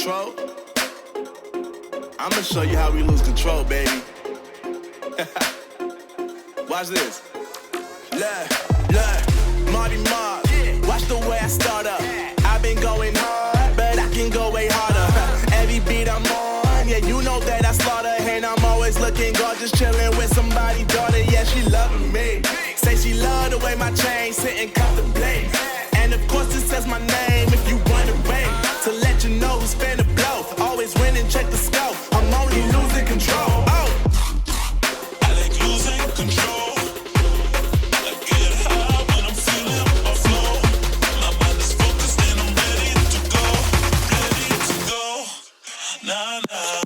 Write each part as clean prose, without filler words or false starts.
control? I'ma show you how we lose control, baby. Watch this. Look, Marty Mark. Watch the way I start up. I've been going hard, but I can go way harder. Every beat I'm on, yeah, you know that I slaughter. And I'm always looking gorgeous, chilling with somebody's daughter. Yeah, she loving me. Say she love the way my chain sitting contemplate. And of course it says my name if you wanna wait. To let you know who's finna blow. Always win and check the scope. I'm only losing control. Oh. I like losing control. I get high when I'm feeling my flow. My mind is focused and I'm ready to go. Ready to go. Nah, nah.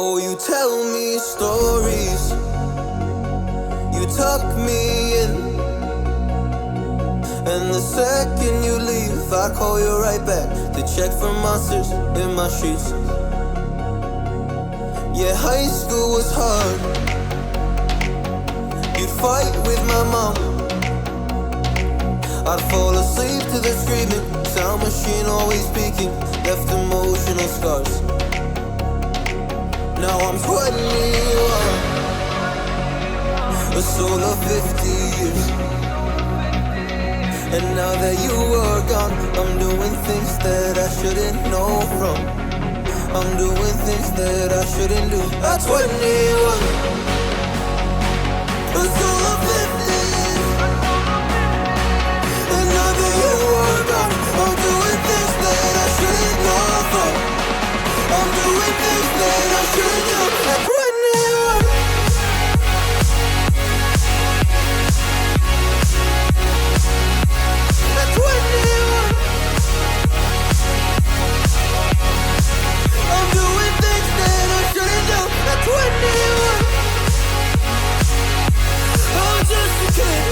Oh, you tell me stories, you tuck me in, and the second you leave, I call you right back to check for monsters in my sheets. Yeah, high school was hard. You'd fight with my mom, I'd fall asleep to the screaming, sound machine always speaking, left emotional scars. Now I'm 21, a soul of 50 years. And now that you are gone, I'm doing things that I shouldn't know from. I'm doing things that I shouldn't do. At 21, a soul of 50 years. And now that you are gone, I'm doing things that I shouldn't know from. I'm doing things that I shouldn't do. At 21. At 21. I'm doing things that I shouldn't do. At 21. I'm just a kid.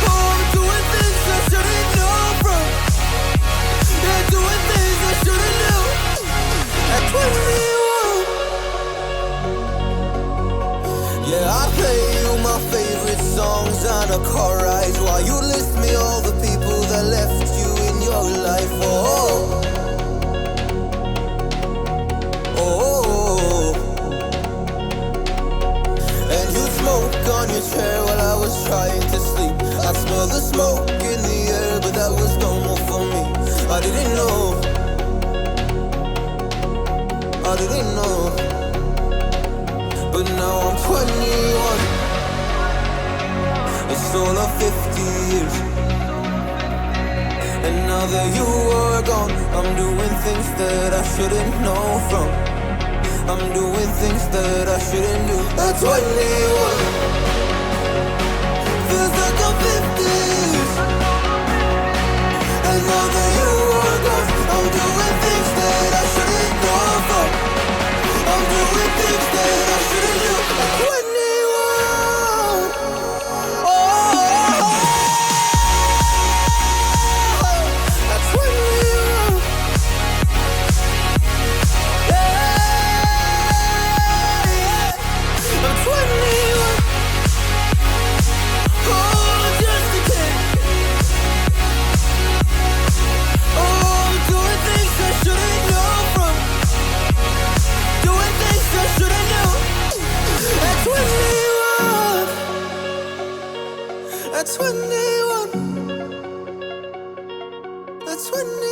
Oh, I'm doing things I shouldn't know from. Yeah, doing things I shouldn't do. At 21. Yeah, I play you my favorite songs on a car ride while you list me all the people that left you in your life. Oh, oh, and you smoke on your chair while I was trying to sleep. I smell the smoke in the air, but that was normal for me. I didn't know, I didn't know. But now I'm 21, a soul of 50 years. And now that you are gone, I'm doing things that I shouldn't know from. I'm doing things that I shouldn't do. At 21, feels like I'm 50 years. And now that you are gone, I'm doing things that I shouldn't know from. I'm doing things that I shouldn't do. At 21. Oh, at 21. Yeah, I'm 21. Oh, I'm just a kid. Oh, I'm doing things I shouldn't know from. Doing things I shouldn't do. At 21. At 21. At 21.